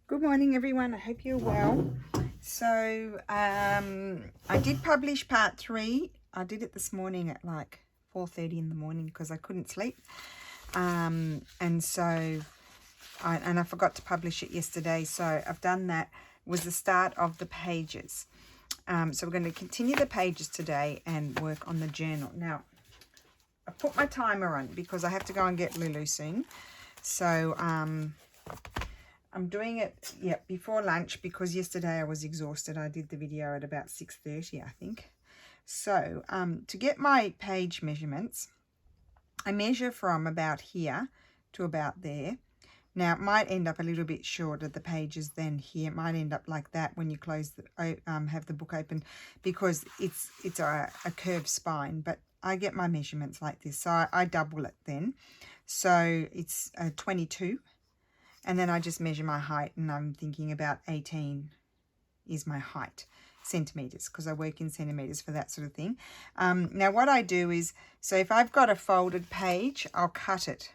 Good morning, everyone. I hope you're well. So I did publish part 3. I did it this morning at like 4:30 in the morning because I couldn't sleep. And so I forgot to publish it yesterday. So I've done that. It was the start of the pages. So we're going to continue the pages today and work on the journal. Now, I put my timer on because I have to go and get Lulu soon. So I'm doing it, before lunch because yesterday I was exhausted. I did the video at about 6:30, I think. So to get my page measurements, I measure from about here to about there. Now, it might end up a little bit shorter, the pages, than here. It might end up like that when you close the, have the book open because it's a curved spine. But I get my measurements like this, so I double it then. So it's 22. And then I just measure my height, and I'm thinking about 18 is my height, centimetres, because I work in centimetres for that sort of thing. Now, what I do is, so if I've got a folded page, I'll cut it.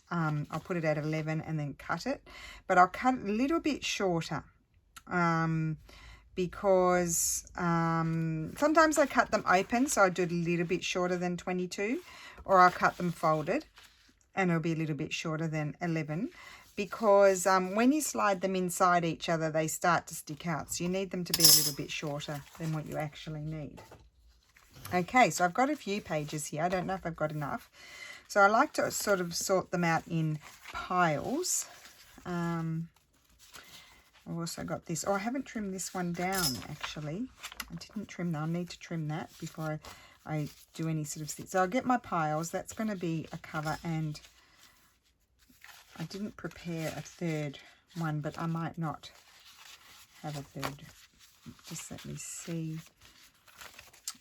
I'll put it at 11 and then cut it. But I'll cut it a little bit shorter because sometimes I cut them open, so I do it a little bit shorter than 22, or I'll cut them folded, and it'll be a little bit shorter than 11. Because when you slide them inside each other, they start to stick out. So you need them to be a little bit shorter than what you actually need. Okay, so I've got a few pages here. I don't know if I've got enough. So I like to sort of sort them out in piles. I've also got this. Oh, I haven't trimmed this one down, actually. I didn't trim that. I need to trim that before I do any sort of thing. So I'll get my piles. That's going to be a cover, and I didn't prepare a third one, but I might not have a third. Just let me see.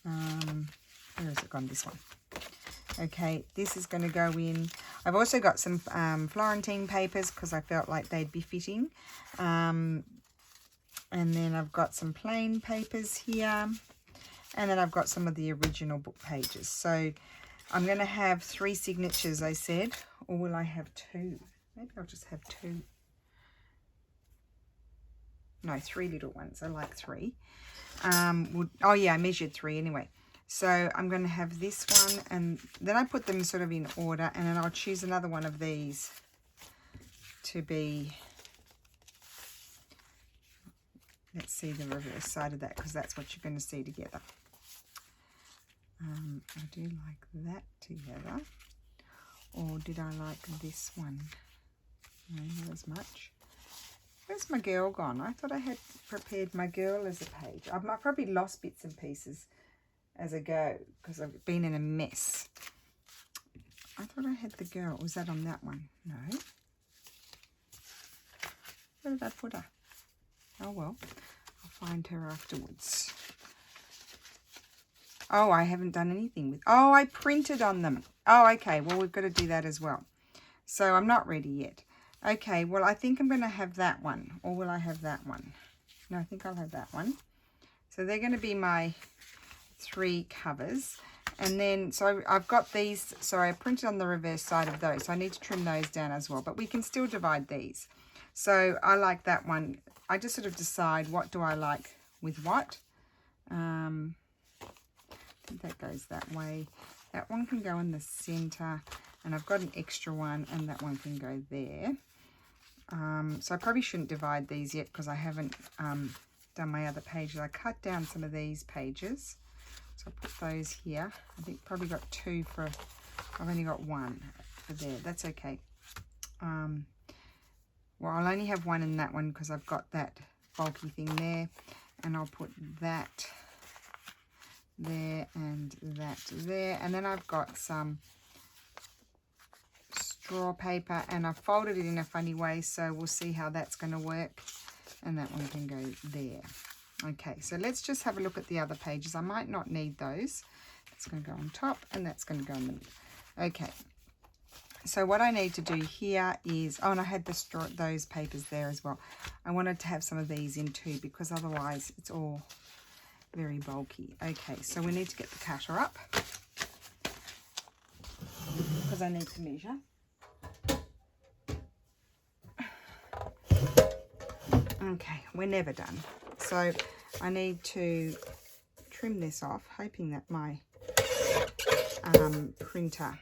Where has it gone? This one. Okay, this is going to go in. I've also got some Florentine papers because I felt like they'd be fitting. And then I've got some plain papers here. And then I've got some of the original book pages. So I'm going to have 3 signatures, I said. Or will I have 2? Maybe I'll just have 2. No, 3 little ones. I like 3. Oh, yeah, I measured 3 anyway. So I'm going to have this one, and then I put them sort of in order, and then I'll choose another one of these to be, let's see the reverse side of that, because that's what you're going to see together. I do like that together. Or did I like this one? No, not as much. Where's my girl gone? I thought I had prepared my girl as a page. I've probably lost bits and pieces as I go because I've been in a mess. I thought I had the girl. Was that on that one? No. Where did I put her? Oh, well. I'll find her afterwards. Oh, I haven't done anything with... Oh, I printed on them. Oh, okay. Well, we've got to do that as well. So I'm not ready yet. Okay, well, I think I'm going to have that one. Or will I have that one? No, I think I'll have that one. So they're going to be my 3 covers. And then, so I've got these. Sorry, I printed on the reverse side of those. So I need to trim those down as well. But we can still divide these. So I like that one. I just sort of decide what do I like with what. I think that goes that way. That one can go in the center. And I've got an extra one, and that one can go there. So I probably shouldn't divide these yet because I haven't done my other pages. I cut down some of these pages. So I put those here. I think probably got 2 for, I've only got 1 for there. That's okay. Well, I'll only have 1 in that one because I've got that bulky thing there. And I'll put that there and that there. And then I've got some straw paper, and I've folded it in a funny way, so we'll see how that's going to work. And that one can go there. Okay, so let's just have a look at the other pages. I might not need those. That's going to go on top, and that's going to go in the middle. Okay, so what I need to do here is, oh, and I had those papers there as well. I wanted to have some of these in too because otherwise it's all very bulky. Okay, so we need to get the cutter up because I need to measure. Okay, we're never done. So I need to trim this off, hoping that my printer,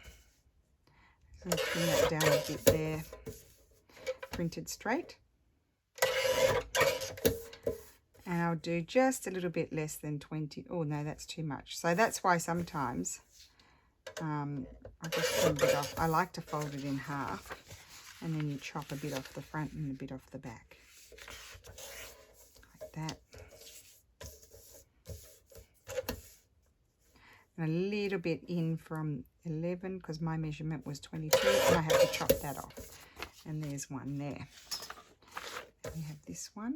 I'm going to trim that down a bit there, printed straight. And I'll do just a little bit less than 20. Oh no, that's too much. So that's why sometimes I just trim it off. I like to fold it in half, and then you chop a bit off the front and a bit off the back. Like that. And a little bit in from 11 because my measurement was 22, and I have to chop that off. And there's one there. And we have this one.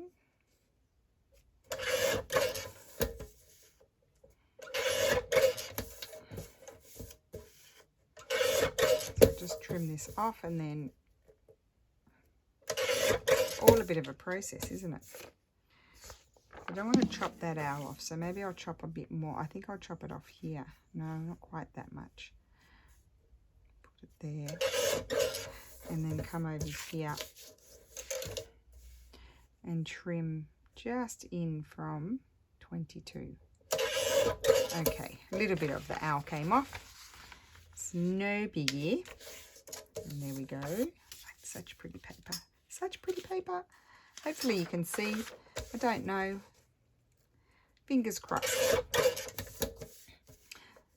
So just trim this off, and then all a bit of a process, isn't it? I don't want to chop that owl off, so maybe I'll chop a bit more. I think I'll chop it off here. No, not quite that much. Put it there. And then come over here and trim just in from 22. Okay, a little bit of the owl came off. It's no biggie. And there we go. Such pretty paper. Such pretty paper. Hopefully you can see. I don't know. Fingers crossed.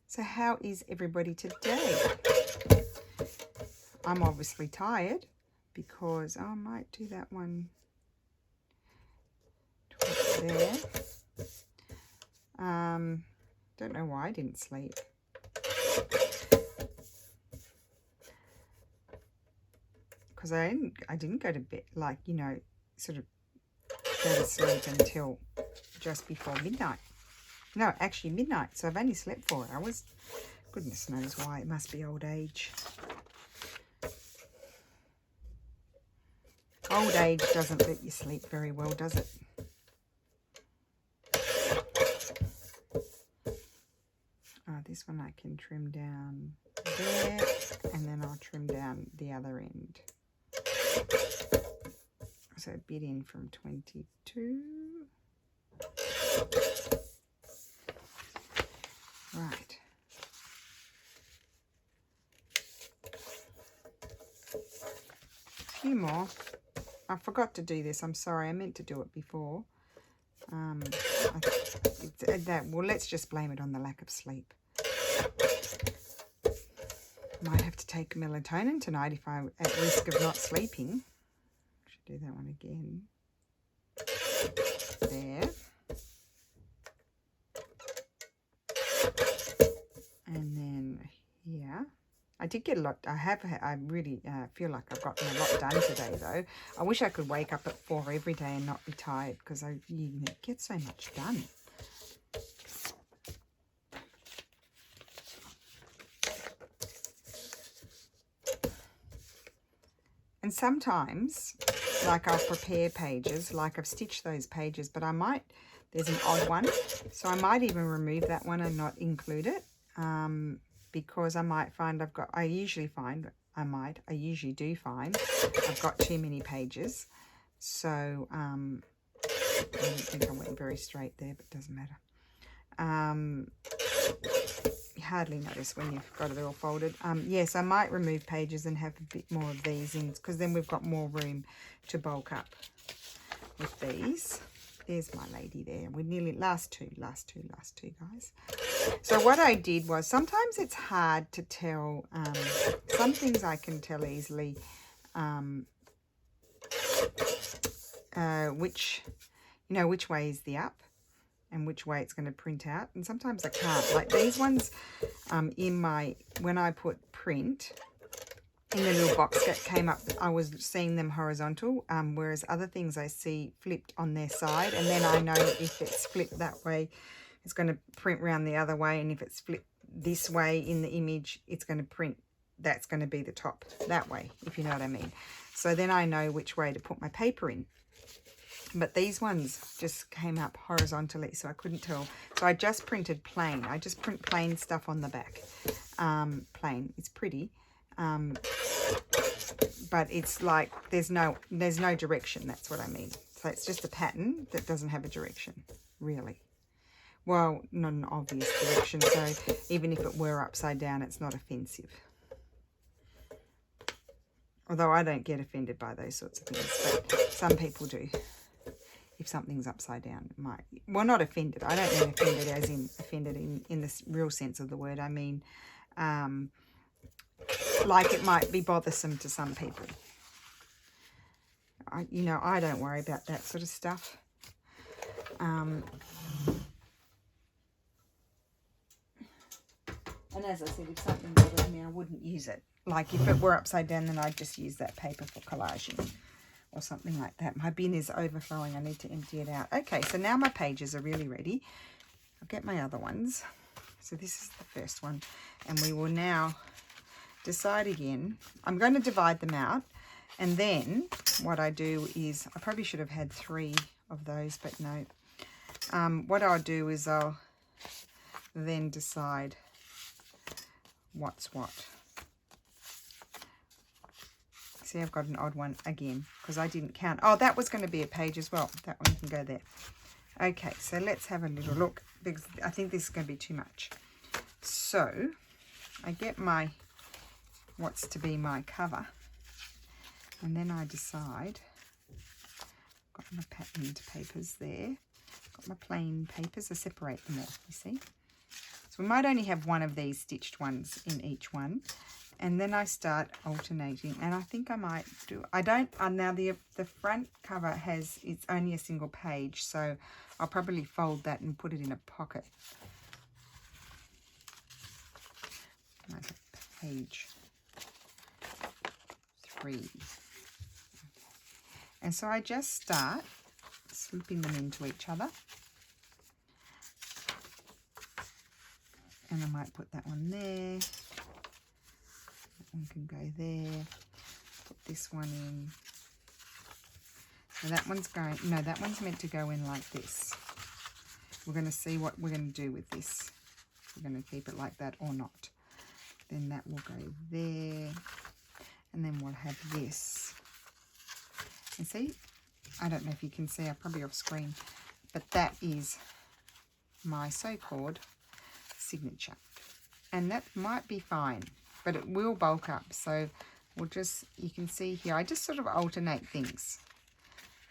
So how is everybody today? I'm obviously tired because I might do that one there. Don't know why I didn't sleep. Because I didn't go to bed, like, you know, sort of go to sleep until just before midnight. No, actually midnight. So I've only slept 4 hours. Goodness knows why. It must be old age. Old age doesn't let you sleep very well, does it? This one I can trim down there, and then I'll trim down the other end. So a bit in from 22. Right. A few more. I forgot to do this. I'm sorry. I meant to do it before. Well, let's just blame it on the lack of sleep. Might have to take melatonin tonight if I'm at risk of not sleeping. Should do that one again. There. And then here. I did get a lot. I really feel like I've gotten a lot done today, though. I wish I could wake up at 4 every day and not be tired, because you get so much done. And sometimes, like, I'll prepare pages, like I've stitched those pages, but there's an odd one, so I might even remove that one and not include it, because I might find I usually do find I've got too many pages. So, I don't think I went very straight there, but it doesn't matter. You hardly notice when you've got it all folded. Yes, I might remove pages and have a bit more of these in, because then we've got more room to bulk up with these. There's my lady there. We're nearly last two, guys. So what I did was, sometimes it's hard to tell. Some things I can tell easily. Which way is the up and which way it's going to print out, and sometimes I can't. Like these ones, when I put print in the little box that came up, I was seeing them horizontal, whereas other things I see flipped on their side, and then I know if it's flipped that way, it's going to print round the other way, and if it's flipped this way in the image, it's going to print, that's going to be the top that way, if you know what I mean. So then I know which way to put my paper in. But these ones just came up horizontally, so I couldn't tell. So I just printed plain. I just print plain stuff on the back. Plain. It's pretty. but it's like there's no direction. That's what I mean. So it's just a pattern that doesn't have a direction, really. Well, not an obvious direction, so even if it were upside down, it's not offensive. Although I don't get offended by those sorts of things, but some people do. If something's upside down, it might. Well, not offended. I don't mean offended as in offended in the real sense of the word. I mean, like it might be bothersome to some people. You know, I don't worry about that sort of stuff. And as I said, if something bothered me, I wouldn't use it. Like if it were upside down, then I'd just use that paper for collaging or something like that. My bin is overflowing. I need to empty it out. Okay, so now my pages are really ready. I'll get my other ones. So this is the first one. And we will now decide again. I'm going to divide them out. And then what I do is, I probably should have had 3 of those, but no. What I'll do is I'll then decide what's what. See, I've got an odd one again because I didn't count. Oh, that was going to be a page as well. That one can go there. Okay, so let's have a little look because I think this is going to be too much. So I get my what's to be my cover, and then I decide. Got my patterned papers there. Got my plain papers. I separate them off, you see. So we might only have one of these stitched ones in each one. And then I start alternating. And I think I might do... I don't... now the front cover has... It's only a single page. So I'll probably fold that and put it in a pocket. Like page 3. And so I just start slipping them into each other. And I might put that one there. That one can go there. Put this one in. So that one's going... No, that one's meant to go in like this. We're going to see what we're going to do with this. We're going to keep it like that or not. Then that will go there. And then we'll have this. And see, I don't know if you can see, I'm probably off screen, but that is my so-called signature. And that might be fine, but it will bulk up. So we'll just, you can see here, I just sort of alternate things.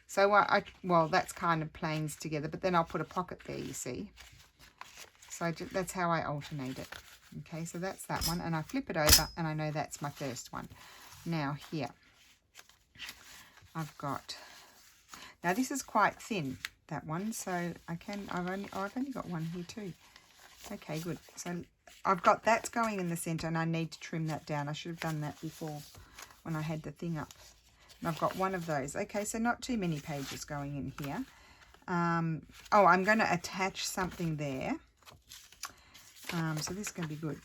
So well, that's kind of planes together, but then I'll put a pocket there, you see. So that's how I alternate it. Okay, so that's that one, and I flip it over, and I know that's my first one. Now here, I've got, now this is quite thin, that one, so I've only got one here too. Okay, good. So I've got that's going in the center, and I need to trim that down. I should have done that before when I had the thing up. And I've got one of those. Okay, so not too many pages going in here. Oh, I'm going to attach something there. So this is going to be good.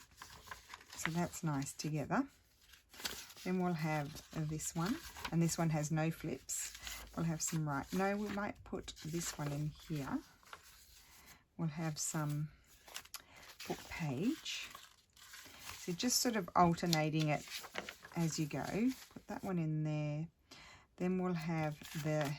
So that's nice together. Then we'll have this one, and this one has no flips. We'll have some no, we might put this one in here. We'll have some book page. So just sort of alternating it as you go. Put that one in there. Then we'll have that,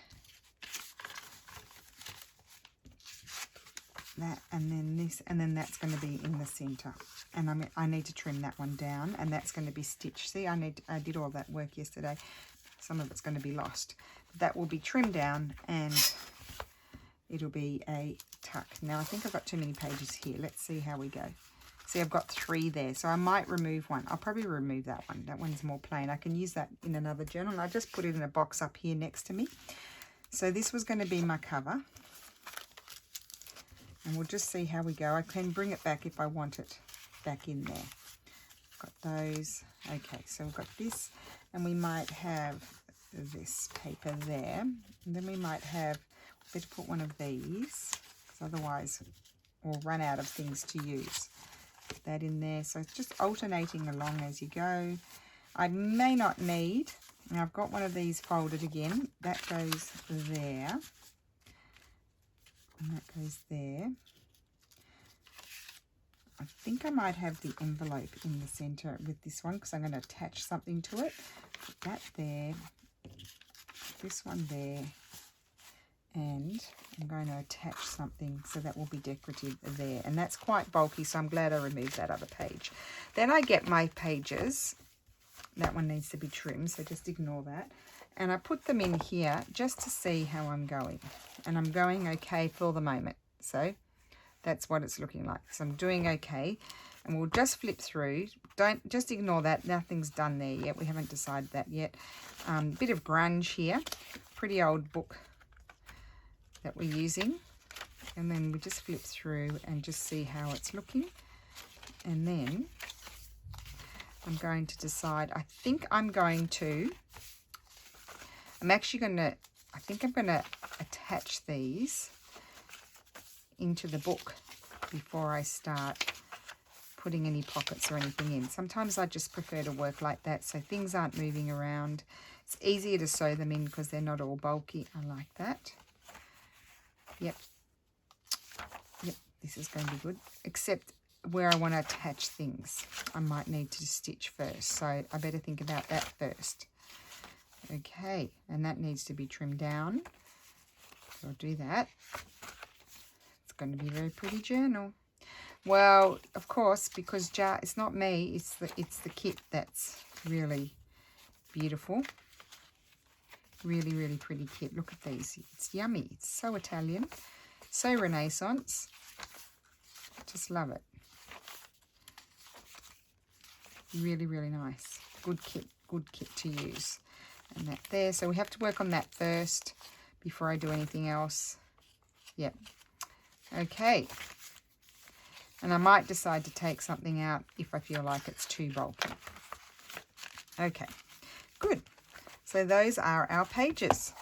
and then this, and then that's going to be in the center. And I need to trim that one down, and that's going to be stitched. See, I did all that work yesterday. Some of it's going to be lost. That will be trimmed down, and it'll be a tuck. Now I think I've got too many pages here. Let's see how we go. See, I've got 3 there, so I might remove one. I'll probably remove that one. That one's more plain. I can use that in another journal, and I just put it in a box up here next to me. So this was going to be my cover. And we'll just see how we go. I can bring it back if I want it back in there. Got those. Okay, so we've got this, and we might have this paper there. And then we might have, better put one of these, because otherwise we'll run out of things to use. Put that in there. So it's just alternating along as you go. I may not need, and I've got one of these folded again. That goes there. And that goes there. I think I might have the envelope in the center with this one because I'm going to attach something to it. Put that there, this one there, and I'm going to attach something so that will be decorative there. And that's quite bulky, so I'm glad I removed that other page. Then I get my pages. That one needs to be trimmed, so just ignore that. And I put them in here just to see how I'm going. And I'm going okay for the moment. So that's what it's looking like. So I'm doing okay. And we'll just flip through. Don't just ignore that. Nothing's done there yet. We haven't decided that yet. Bit of grunge here. Pretty old book that we're using. And then we just flip through and just see how it's looking. And then I'm going to decide. I think I'm going to attach these into the book before I start putting any pockets or anything in. Sometimes I just prefer to work like that so things aren't moving around. It's easier to sew them in because they're not all bulky. I like that. Yep, this is going to be good. Except where I want to attach things, I might need to stitch first. So I better think about that first. Okay, and that needs to be trimmed down. So I'll do that. It's going to be a very pretty journal. Well, of course, because it's not me, it's the kit that's really beautiful. Really, really pretty kit. Look at these. It's yummy. It's so Italian, so Renaissance. Just love it. Really, really nice. Good kit to use. And that there. So we have to work on that first before I do anything else. Yep. Okay. And I might decide to take something out if I feel like it's too bulky. Okay. Good. So those are our pages.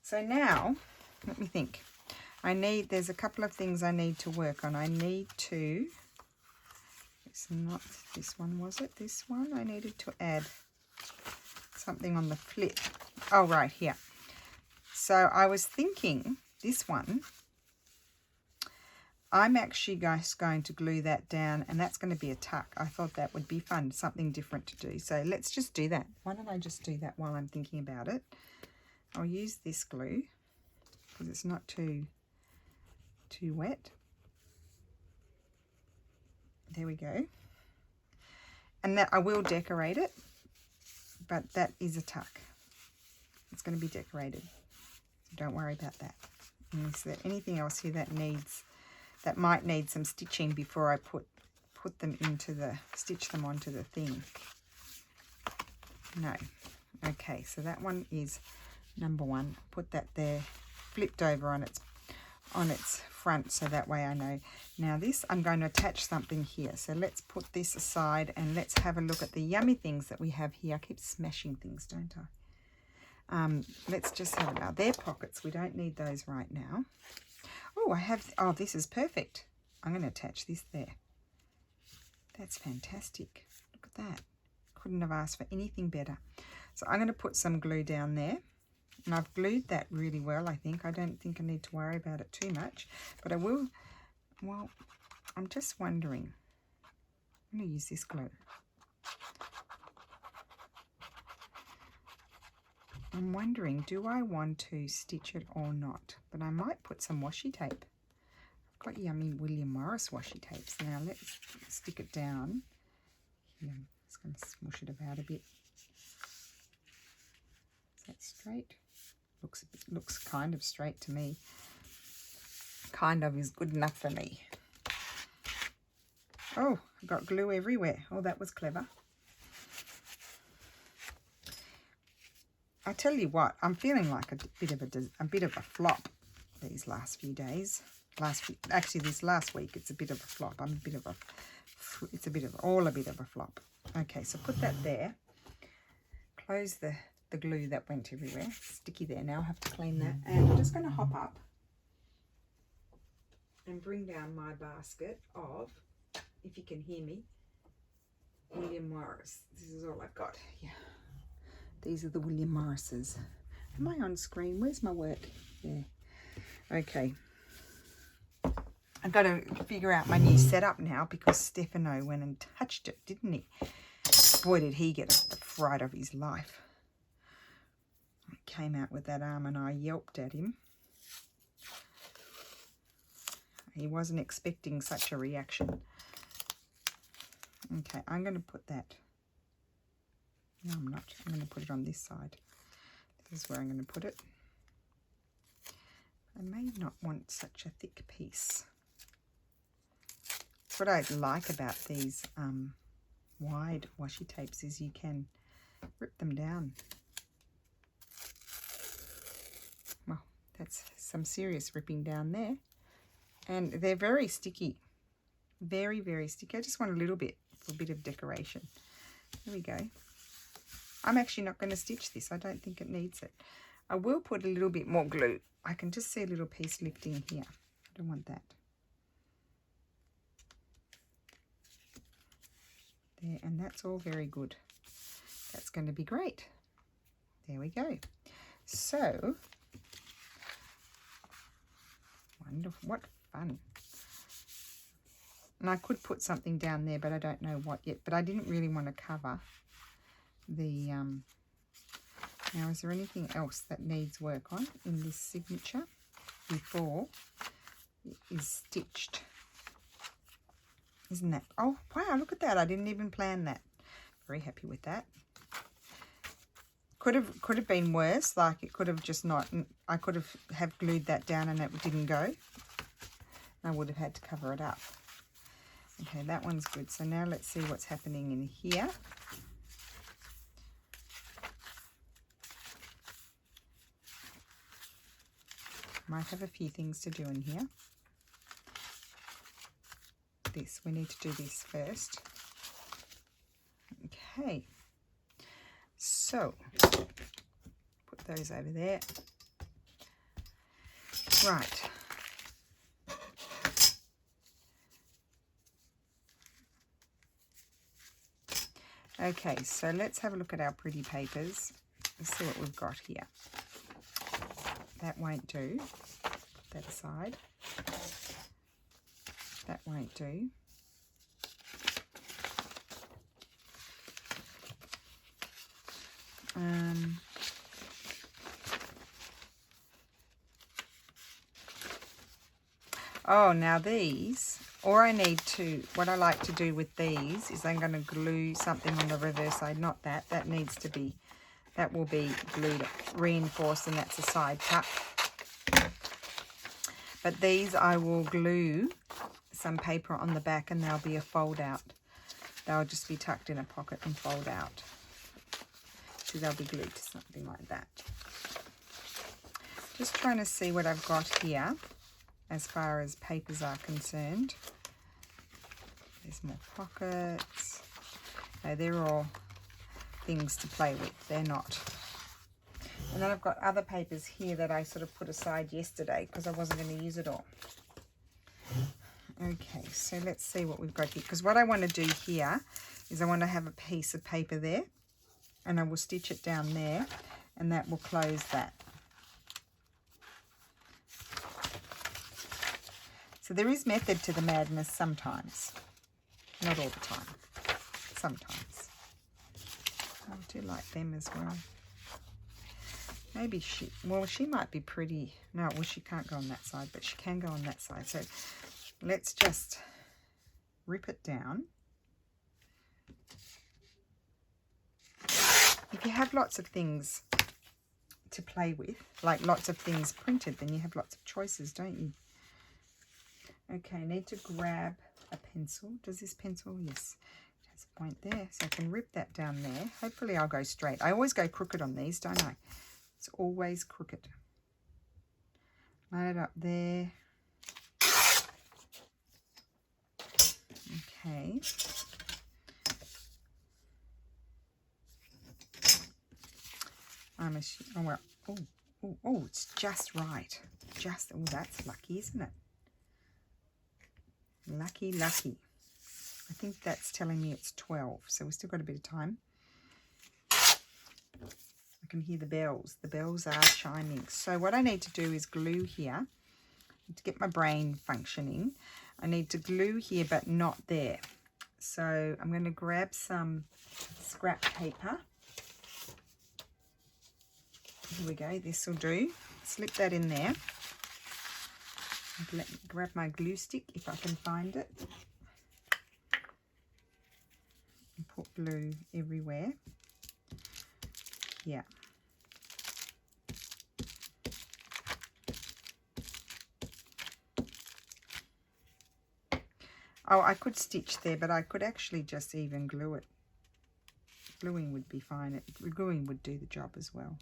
So now, let me think. There's a couple of things I need to work on. It's not this one, was it? This one? I needed to add something on the flip. Oh, right, here. So I was thinking this one, I'm actually just going to glue that down, and that's going to be a tuck. I thought that would be fun, something different to do. So let's just do that. Why don't I just do that while I'm thinking about it? I'll use this glue because it's not too wet. There we go. And that I will decorate it, but that is a tuck. It's going to be decorated. So don't worry about that. And is there anything else here that might need some stitching before I put them stitch them onto the thing? No. Okay, so that one is number one. Put that there, flipped over on its front, so that way I know. Now this, I'm going to attach something here. So let's put this aside and let's have a look at the yummy things that we have here. I keep smashing things, don't I? Let's just have it now. They're pockets. We don't need those right now. Oh, this is perfect. I'm going to attach this there. That's fantastic. Look at that. Couldn't have asked for anything better. So I'm going to put some glue down there. And I've glued that really well, I think. I don't think I need to worry about it too much. But I will. Well, I'm just wondering. I'm going to use this glue. I'm wondering, do I want to stitch it or not? But I might put some washi tape. I've got yummy William Morris washi tapes. Now let's stick it down. Here, I'm just going to smush it about a bit. Is that straight? Looks kind of straight to me. Kind of is good enough for me. Oh, I've got glue everywhere. Oh, that was clever. I tell you what, I'm feeling like a bit of a flop these last few days. This last week, it's a bit of a flop. It's a bit of a flop. Okay, so put that there. Close the glue that went everywhere. Sticky there. Now I have to clean that. And I'm just going to hop up and bring down my basket of, if you can hear me, William Morris. This is all I've got. Yeah. These are the William Morrises. Am I on screen? Where's my work? There. Okay. I've got to figure out my new setup now because Stefano went and touched it, didn't he? Boy, did he get the fright of his life. He came out with that arm and I yelped at him. He wasn't expecting such a reaction. Okay, I'm going to put that. No, I'm not. I'm going to put it on this side. This is where I'm going to put it. I may not want such a thick piece. What I like about these wide washi tapes is you can rip them down. Well, that's some serious ripping down there. And they're very sticky. Very, very sticky. I just want a little bit for a bit of decoration. There we go. I'm actually not going to stitch this. I don't think it needs it. I will put a little bit more glue. I can just see a little piece lifting here. I don't want that. There, and that's all very good. That's going to be great. There we go. So, wonderful. What fun. And I could put something down there, but I don't know what yet. But I didn't really want to cover the... Now, is there anything else that needs work on in this signature before it is stitched? Isn't that? Oh, wow, look at that. I didn't even plan that. Very happy with that. Could have been worse. Like, it could have just not... I could have glued that down and it didn't go. I would have had to cover it up. Okay, that one's good. So now let's see what's happening in here. Might have a few things to do in here. This, we need to do this first. Okay. So, put those over there. Right. Okay, so let's have a look at our pretty papers. Let's see what we've got here. That won't do. Put that aside. That won't do. Oh, now these, or I need to, what I like to do with these is I'm going to glue something on the reverse side, not that. That needs to be, that will be glued, reinforced, and that's a side cut. But these I will glue some paper on the back and they'll be a fold out. They'll just be tucked in a pocket and fold out. So they'll be glued to something like that. Just trying to see what I've got here as far as papers are concerned. There's more pockets. No, they're all things to play with. They're not. And then I've got other papers here that I sort of put aside yesterday because I wasn't going to use it all. Okay, so let's see what we've got here. Because what I want to do here is I want to have a piece of paper there. And I will stitch it down there. And that will close that. So there is method to the madness sometimes. Not all the time. Sometimes. I do like them as well. Maybe she might be pretty. No, well, she can't go on that side, but she can go on that side. So let's just rip it down. If you have lots of things to play with, like lots of things printed, then you have lots of choices, don't you? Okay, I need to grab a pencil. Does this pencil? Yes. It has a point there. So I can rip that down there. Hopefully I'll go straight. I always go crooked on these, don't I? It's always crooked. Line it up there. Okay. I'm assuming, oh, well, oh, it's just right. Just, oh, that's lucky, isn't it? Lucky, lucky. I think that's telling me it's 12, so we've still got a bit of time. I can hear the bells. The bells are chiming. So what I need to do is glue here to get my brain functioning. I need to glue here, but not there. So I'm going to grab some scrap paper. Here we go, this will do. Slip that in there. Let me grab my glue stick if I can find it. And put glue everywhere. Yeah. Oh, I could stitch there, but I could actually just even glue it. Gluing would be fine. Gluing would do the job as well.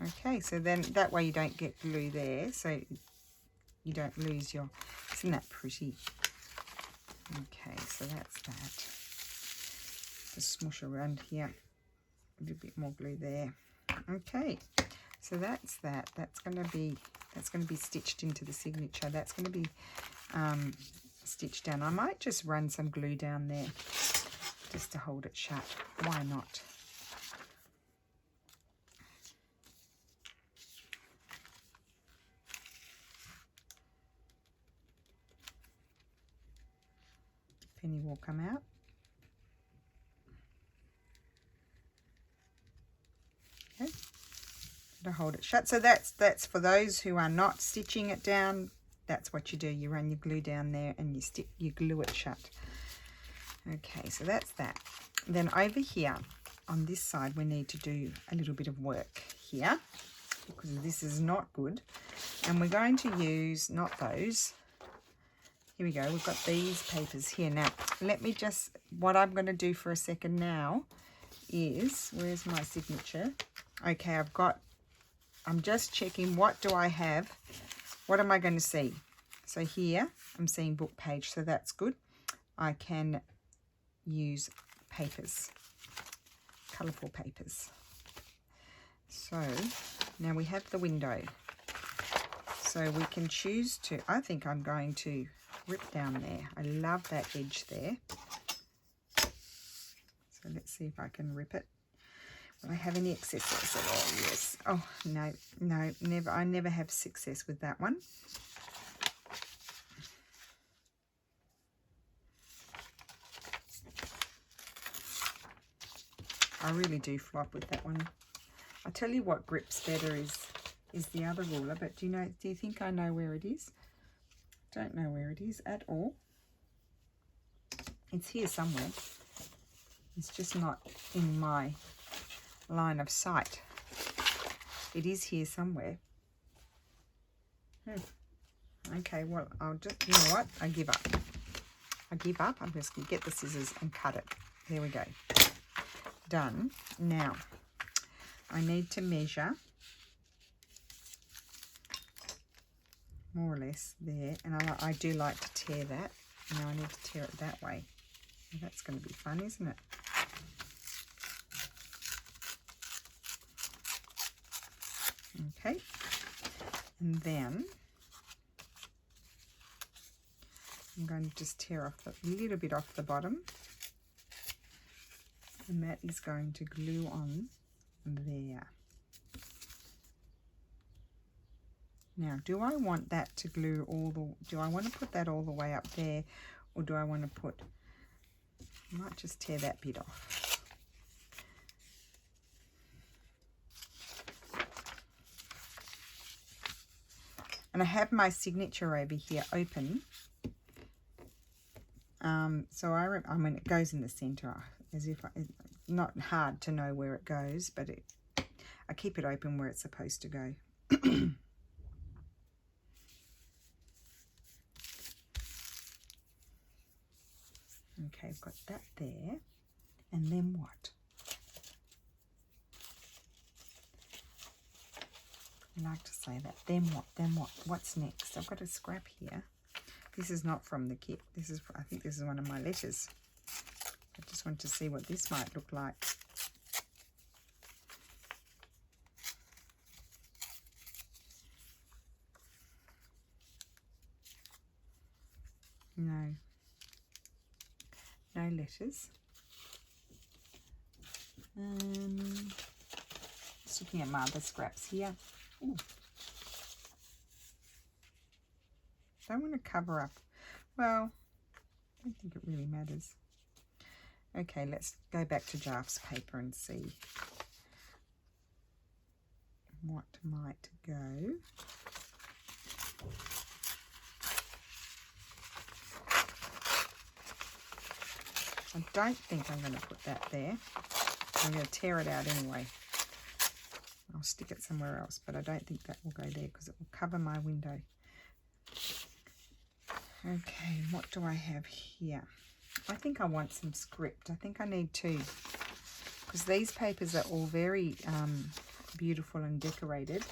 Okay, so then that way you don't get glue there, so you don't lose your... Isn't that pretty? Okay, so that's that. Just smush around here. A little bit more glue there. Okay, so that's that. That's going to be stitched into the signature. That's going to be stitched down. I might just run some glue down there just to hold it shut. Why not? Penny will come out. Okay, to hold it shut. So that's for those who are not stitching it down. That's what you do. You run your glue down there and you glue it shut. Okay, so that's that. Then over here on this side, we need to do a little bit of work here because this is not good. And we're going to use not those. Here we go. We've got these papers here. Now, let me just, what I'm going to do for a second now is, where's my signature? Okay, I'm just checking what do I have. What am I going to see? So here, I'm seeing book page, so that's good. I can use papers, colourful papers. So now we have the window. So we can choose to, I think I'm going to rip down there. I love that edge there. So let's see if I can rip it. Will I have any accessories at all? Yes. Oh, no, never. I never have success with that one. I really do flop with that one. I tell you what grips better is the other ruler, but do you think I know where it is? Don't know where it is at all. It's here somewhere. It's just not in my line of sight. It is here somewhere. Okay, well, I'll just, you know what? I give up. I give up. I'm just going to get the scissors and cut it. There we go. Done. Now, I need to measure more or less there, and I do like to tear that. Now I need to tear it that way. Well, that's going to be fun, isn't it? Okay, and then I'm going to just tear off a little bit off the bottom, and that is going to glue on there. Now, do I want that to glue do I want to put that all the way up there, or do I want to put, I might just tear that bit off. And I have my signature over here open. So I mean, it goes in the center, as if it's not hard to know where it goes, but I keep it open where it's supposed to go. Okay, I've got that there. And then what? I like to say that. Then what? Then what? What's next? I've got a scrap here. This is not from the kit. This is, I think this is one of my letters. I just want to see what this might look like. No. No letters. Just looking at my other scraps here. Ooh. Don't want to cover up. Well, I don't think it really matters. Okay, let's go back to drafts paper and see what might go. I don't think I'm going to put that there. I'm going to tear it out anyway. I'll stick it somewhere else, but I don't think that will go there because it will cover my window. Okay, what do I have here? I think I want some script. I think I need two, because these papers are all very beautiful and decorated.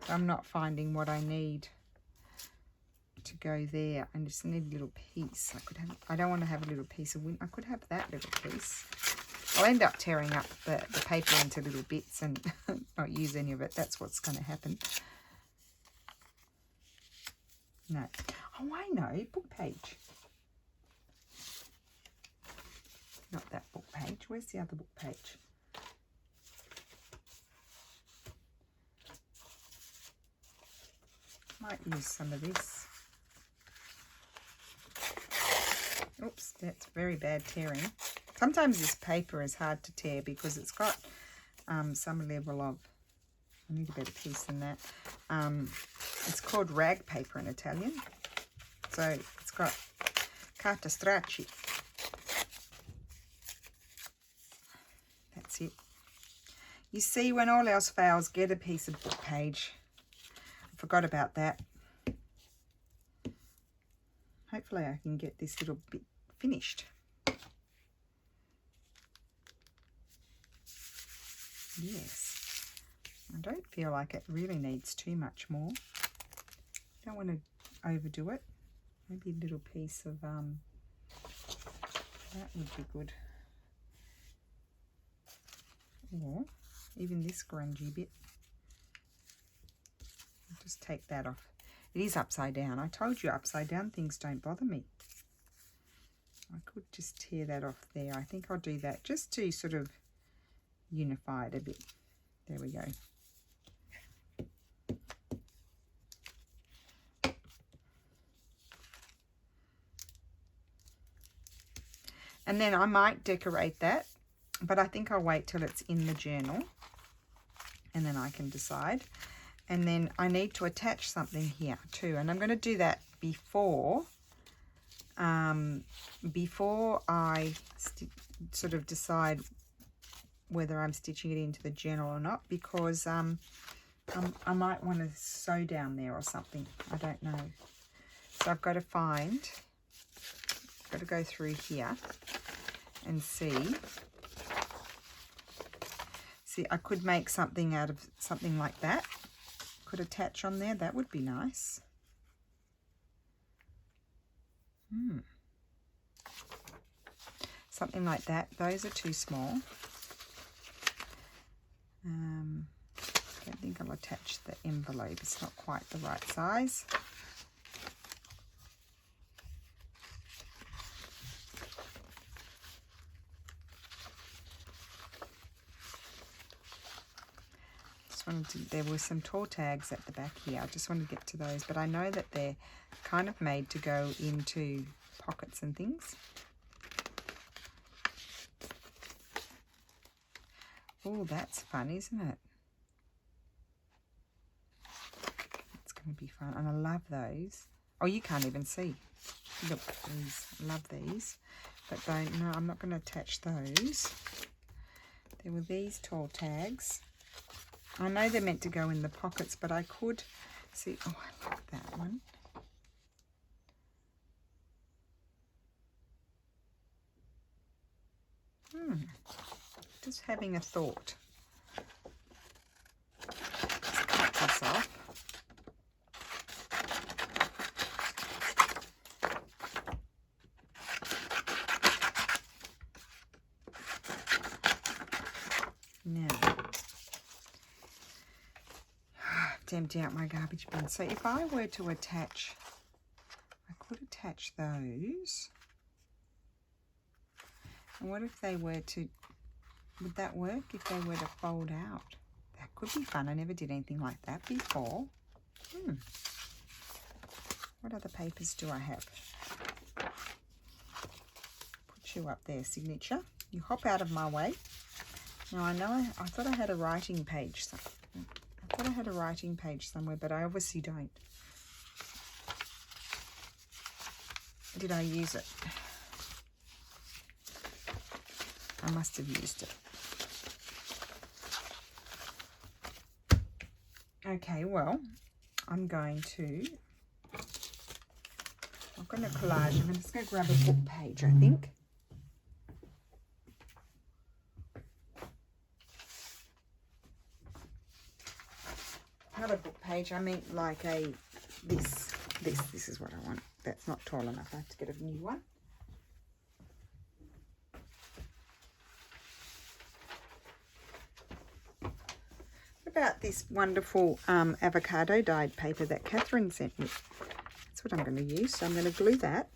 I'm not finding what I need to go there. I just need a little piece. I don't want to have a little piece of wind. I could have that little piece. I'll end up tearing up the paper into little bits and not use any of it. That's what's going to happen. No. Oh, I know. Book page. Not that book page. Where's the other book page? Might use some of this. Oops, that's very bad tearing. Sometimes this paper is hard to tear because it's got some level of, I need a better piece than that. It's called rag paper in Italian. So it's got carta stracci. That's it. You see, when all else fails, get a piece of book page. I forgot about that. Hopefully I can get this little bit finished. Yes. I don't feel like it really needs too much more. Don't want to overdo it. Maybe a little piece of, that would be good. Or even this grungy bit. I'll just take that off. It is upside down. I told you upside down things don't bother me. I could just tear that off there. I think I'll do that just to sort of unify it a bit. There we go. And then I might decorate that, but I think I'll wait till it's in the journal and then I can decide. And then I need to attach something here too, and I'm going to do that before I sort of decide whether I'm stitching it into the journal or not, because I might want to sew down there or something. I don't know. So I've got to go through here and see. See, I could make something out of something like that. Could attach on there. That would be nice. Something like that. Those are too small. I don't think I'll attach the envelope. It's not quite the right size. There were some tall tags at the back here. I just wanted to get to those, but I know that they're kind of made to go into pockets and things. Oh, that's fun, isn't it? It's going to be fun, and I love those. Oh, you can't even see. Look, these. I love these, but no, I'm not going to attach those. There were these tall tags. I know they're meant to go in the pockets, but I could see. Oh, I like that one. Just having a thought. Let's cut this off. Now, to empty out my garbage bin. So if I were to attach, I could attach those. And what if they were to, would that work if they were to fold out? That could be fun. I never did anything like that before. What other papers do I have? Put you up there, signature. You hop out of my way. Now I know I thought I had a writing page. I thought I had a writing page somewhere, but I obviously don't. Did I use it? I must have used it. Okay, well, I'm going to collage. I'm just going to grab a book page, I think. Not a book page, I mean like a, this is what I want. That's not tall enough, I have to get a new one. What about this wonderful avocado dyed paper that Catherine sent me? That's what I'm going to use. So I'm going to glue that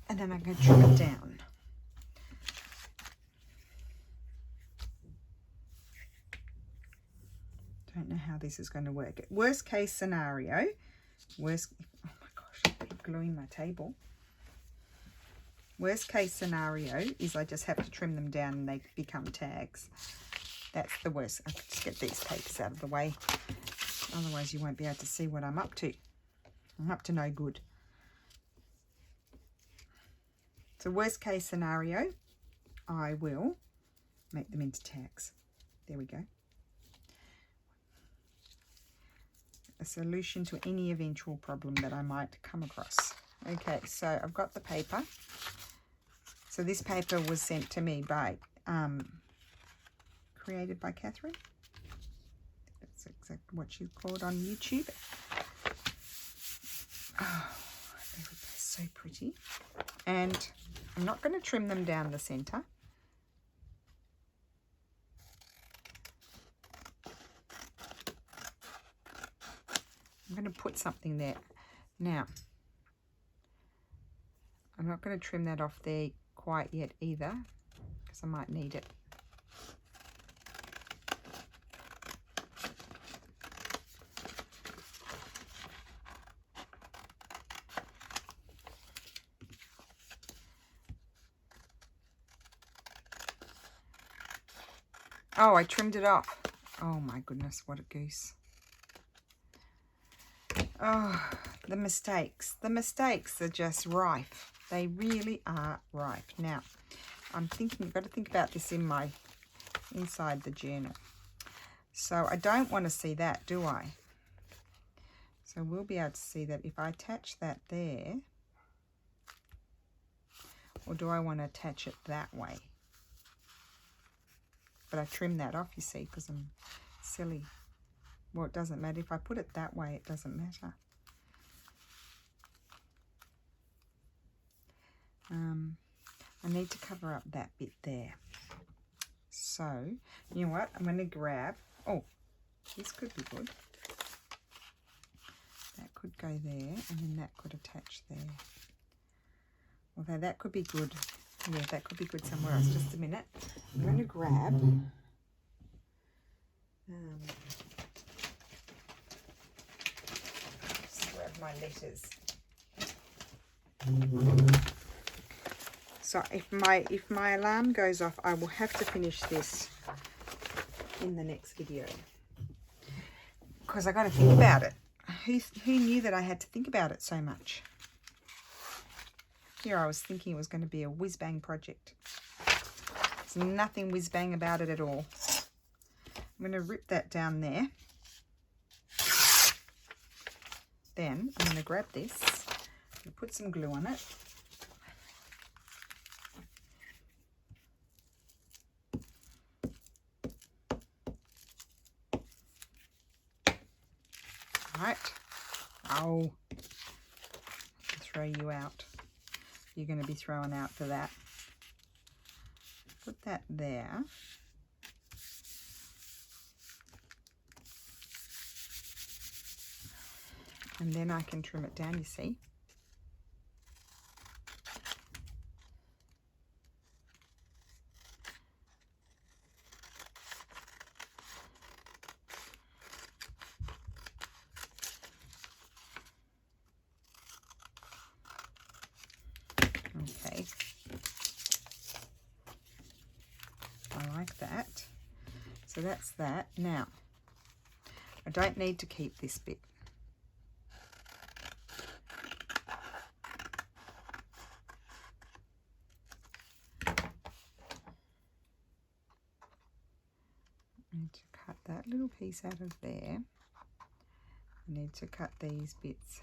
and then I'm going to trim it down. Don't know how this is going to work. Worst case scenario, oh my gosh, I keep gluing my table. Worst case scenario is I just have to trim them down and they become tags. That's the worst. I could just get these papers out of the way. Otherwise you won't be able to see what I'm up to. I'm up to no good. So worst case scenario, I will make them into tags. There we go. A solution to any eventual problem that I might come across. Okay, so I've got the paper. So this paper was sent to me by, created by Catherine. That's exactly what she's called on YouTube. Oh, there we go, so pretty. And I'm not going to trim them down the center. I'm going to put something there. Now, I'm not going to trim that off there quite yet either, because I might need it. Oh, I trimmed it off. Oh my goodness, what a goose. Oh, the mistakes. The mistakes are just rife. They really are rife. Now, I'm thinking, I've got to think about this in my, inside the journal. So I don't want to see that, do I? So we'll be able to see that if I attach that there, or do I want to attach it that way? But I trim that off, you see, because I'm silly. Well, it doesn't matter. If I put it that way, it doesn't matter. I need to cover up that bit there. So, you know what? I'm going to grab... Oh, this could be good. That could go there, and then that could attach there. Although that could be good. Yeah, that could be good somewhere else. Just a minute. I'm going to grab... just grab my letters. So if my alarm goes off, I will have to finish this in the next video, because I got to think about it. Who knew that I had to think about it so much? Here I was thinking it was going to be a whiz-bang project. There's nothing whiz-bang about it at all. I'm going to rip that down there. Then I'm going to grab this and put some glue on it. Right. Oh, throw you out. You're going to be thrown out for that. Put that there. And then I can trim it down, you see. Okay. I like that. So that's that. Now, I don't need to keep this bit. I need to cut that little piece out of there. I need to cut these bits.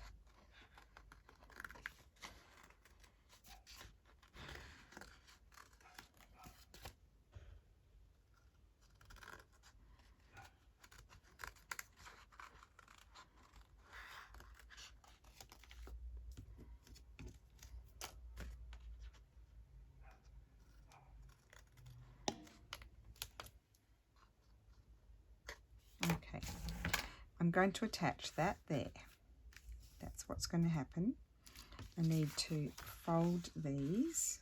Okay, I'm going to attach that there. That's what's going to happen. I need to fold these,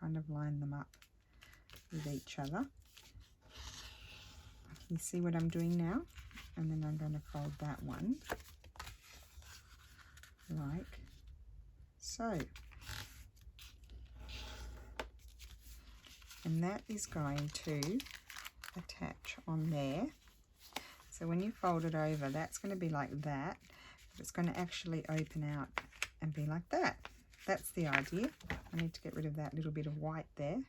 kind of line them up with each other. You see what I'm doing now? And then I'm going to fold that one like so. And that is going to attach on there. So when you fold it over, that's going to be like that. But it's going to actually open out and be like that. That's the idea. I need to get rid of that little bit of white there.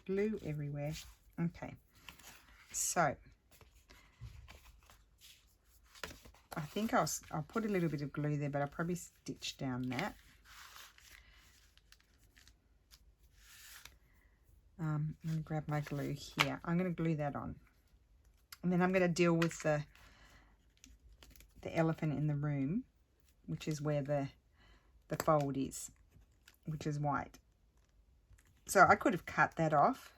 Glue everywhere. Okay, so I think I'll put a little bit of glue there, but I'll probably stitch down that. I'm going to grab my glue here. I'm going to glue that on. And then I'm going to deal with the elephant in the room, which is where the fold is, which is white. So I could have cut that off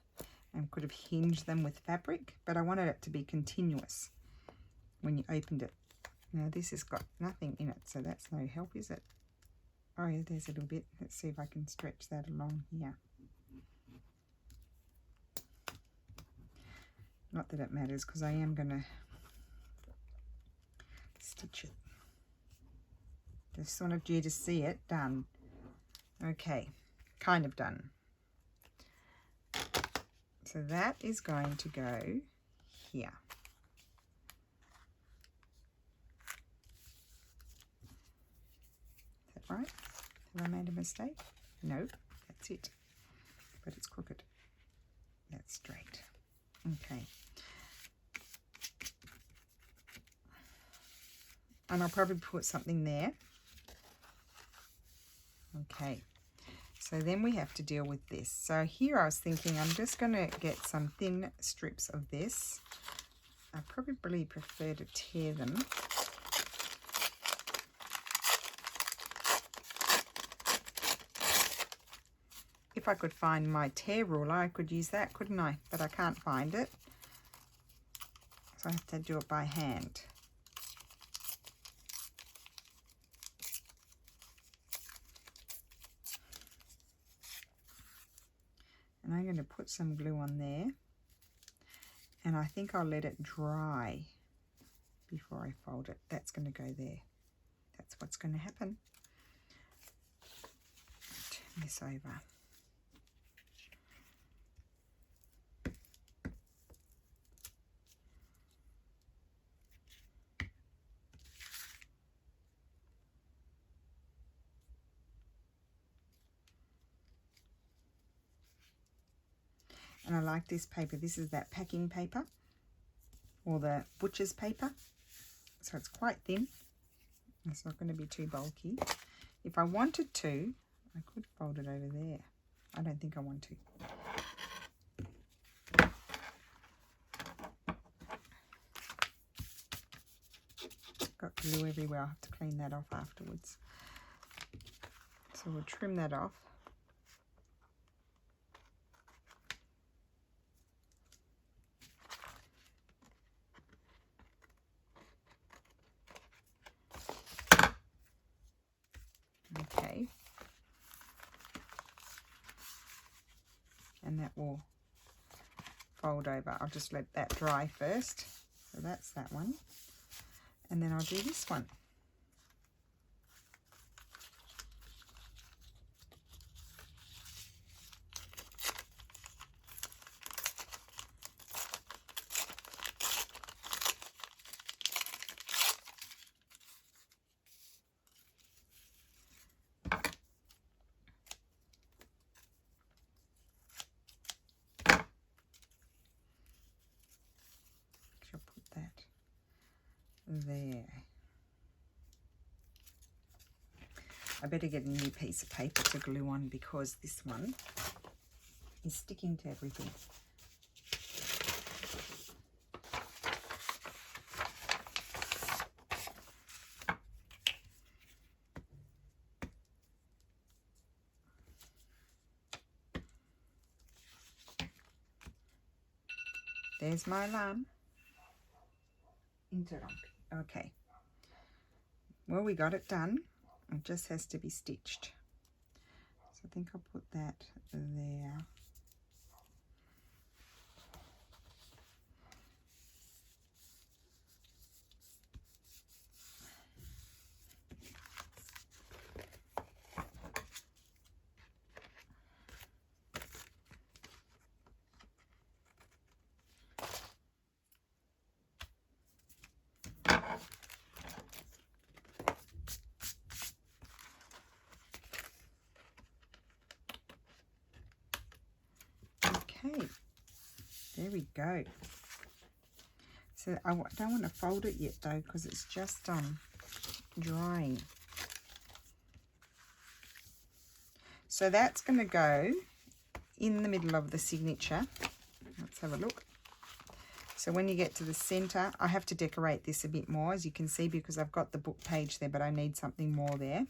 and could have hinged them with fabric, but I wanted it to be continuous when you opened it. Now this has got nothing in it, so that's no help, is it? Oh yeah, there's a little bit. Let's see if I can stretch that along here. Not that it matters, because I am going to stitch it. Just wanted you to see it done. Okay, kind of done. So that is going to go here. Is that right? Have I made a mistake? No, that's it. But it's crooked. That's straight. Okay. And I'll probably put something there. Okay. So then we have to deal with this. So here I was thinking I'm just going to get some thin strips of this. I probably prefer to tear them. If I could find my tear ruler, I could use that, couldn't I? But I can't find it. So I have to do it by hand. And I'm going to put some glue on there, and I think I'll let it dry before I fold it. That's going to go there. That's what's going to happen. Turn this over. And I like this paper. This is that packing paper, or the butcher's paper. So it's quite thin. It's not going to be too bulky. If I wanted to, I could fold it over there. I don't think I want to. Got glue everywhere. I'll have to clean that off afterwards. So we'll trim that off. Okay. And and that will fold over. I'll just let that dry first. So that's that one. And then I'll do this one. I'll put that there. I better get a new piece of paper to glue on because this one is sticking to everything. There's my alarm. Interrompt. Okay. Well, we got it done. It just has to be stitched. So I think I'll put that there. Okay, there we go. So I don't want to fold it yet though because it's just drying. So that's going to go in the middle of the signature. Let's have a look. So when you get to the center, I have to decorate this a bit more, as you can see, because I've got the book page there, but I need something more there.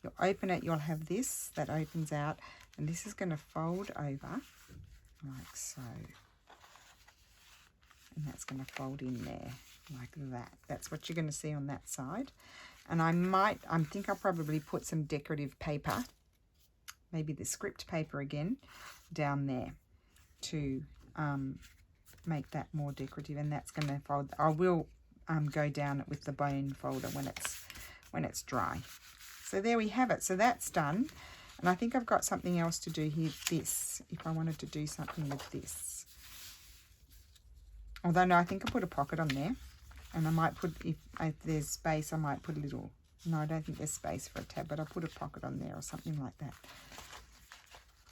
You'll open it, you'll have this that opens out, and this is going to fold over like so. And that's going to fold in there like that. That's what you're going to see on that side. And I think I'll probably put some decorative paper, maybe the script paper again, down there to make that more decorative. And that's going to fold. I will go down it with the bone folder when it's dry. So there we have it. So that's done. And I think I've got something else to do here, this, if I wanted to do something with this. Although, no, I think I'll put a pocket on there. And I might put, if there's space, I might put a little, no, I don't think there's space for a tab, but I'll put a pocket on there or something like that.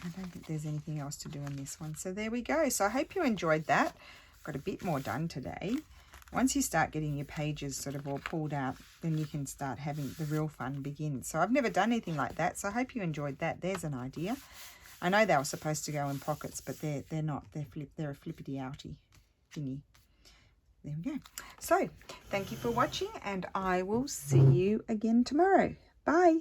I don't think there's anything else to do on this one. So there we go. So I hope you enjoyed that. Got a bit more done today. Once you start getting your pages sort of all pulled out, then you can start having the real fun begin. So I've never done anything like that. So I hope you enjoyed that. There's an idea. I know they were supposed to go in pockets, but they're not. They're a flippity-outy thingy. There we go. So thank you for watching, and I will see you again tomorrow. Bye.